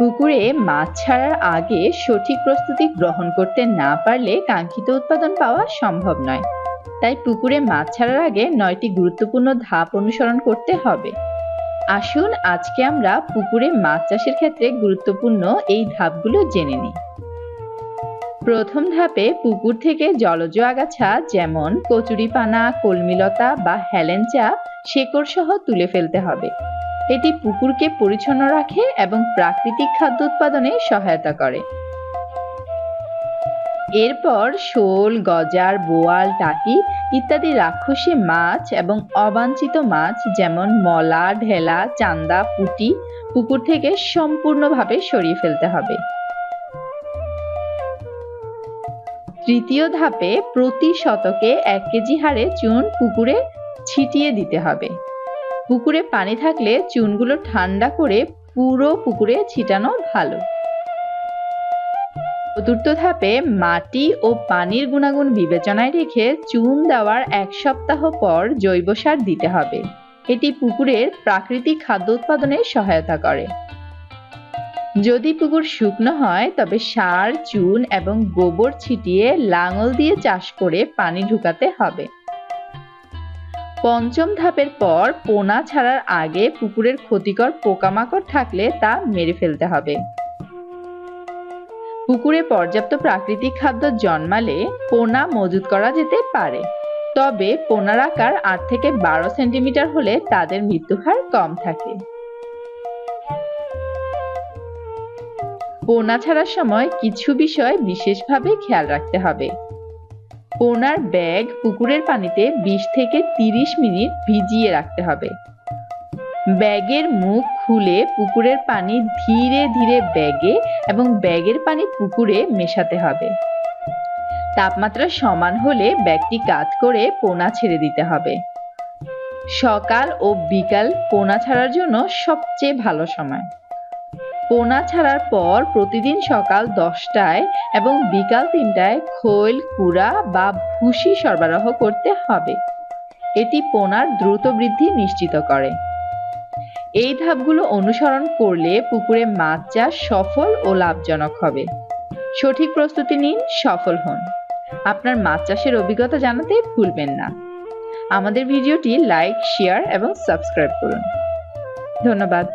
পুকুরে মাছ ছাড়ার আগে সঠিক প্রস্তুতি গ্রহণ করতে না পারলে কাঙ্ক্ষিত উৎপাদন পাওয়া সম্ভব নয়। তাই পুকুরে মাছ ছাড়ার আগে 9টি গুরুত্বপূর্ণ ধাপ অনুসরণ করতে হবে। আসুন আজকে আমরা পুকুরে মাছ চাষের ক্ষেত্রে গুরুত্বপূর্ণ এই ধাপগুলো জেনে নিই। প্রথম ধাপে পুকুর থেকে জলজ আগাছা যেমন কচুরিপানা, কলমিলতা বা হেলেঞ্চা শেকড় সহ তুলে ফেলতে হবে। এটি পুকুরকে পরিচ্ছন্ন রাখে এবং প্রাকৃতিক খাদ্য উৎপাদনে সহায়তা করে। এরপর শোল, গজার, বোয়াল, টাকি ইত্যাদি রাক্ষসী মাছ এবং অবাঞ্ছিত মাছ যেমন মলা, ঢেলা, চান্দা, পুঁটি পুকুর থেকে সম্পূর্ণভাবে সরিয়ে ফেলতে হবে। তৃতীয় ধাপে প্রতি শতকে 1 কেজি হারে চুন পুকুরে ছিটিয়ে দিতে হবে। পুকুরে পানি থাকলে চুনগুলো ঠান্ডা করে পুরো পুকুরে ছিটানো ভালো। চতুর্থ ধাপে মাটি ও পানির গুণাগুণ বিবেচনায় রেখে চুন দেওয়ার 1 সপ্তাহ পর জৈব সার দিতে হবে। এটি পুকুরের প্রাকৃতিক খাদ্য উৎপাদনে সহায়তা করে। যদি পুকুর শুকনো হয় তবে সার, চুন এবং গোবর ছিটিয়ে লাঙল দিয়ে চাষ করে পানি ঢুকাতে হবে। পঞ্চম ধাপের পর পোনা ছাড়ার আগে পুকুরের ক্ষতিকর পোকামাকড় থাকলে তা মেরে ফেলতে হবে। পুকুরে পর্যাপ্ত প্রাকৃতিক খাদ্য জন্মালে পোনা মজুত করা যেতে পারে, তবে পোনার আকার 8 থেকে 12 সেন্টিমিটার হলে তাদের মৃত্যুর হার কম থাকে। পোনা ছাড়ার সময় কিছু বিষয় বিশেষভাবে খেয়াল রাখতে হবে। পোনার ব্যাগ পুকুরের পানিতে 20 থেকে 30 মিনিট ভিজিয়ে রাখতে হবে। ব্যাগের মুখ খুলে পুকুরের পানি ধীরে ধীরে ব্যাগে এবং ব্যাগের পানি পুকুরে মেশাতে হবে। তাপমাত্রা সমান হলে ব্যাগটি কাত করে পোনা ছেড়ে দিতে হবে। সকাল ও বিকাল পোনা ছাড়ার জন্য সবচেয়ে ভালো সময়। পোনা ছাড়ার পর প্রতিদিন সকাল 10টায় এবং বিকাল 3টায় খৈল, কুড়া বা ভুসি সরবরাহ করতে হবে। এটি পোনার দ্রুত বৃদ্ধি নিশ্চিত করে। এই ধাপগুলো অনুসরণ করলে পুকুরে মাছ চাষ সফল ও লাভজনক হবে। সঠিক প্রস্তুতি নিন, সফল হন। আপনার মাছ চাষের অভিজ্ঞতা জানাতে ভুলবেন না। আমাদের ভিডিওটি লাইক, শেয়ার এবং সাবস্ক্রাইব করুন। ধন্যবাদ।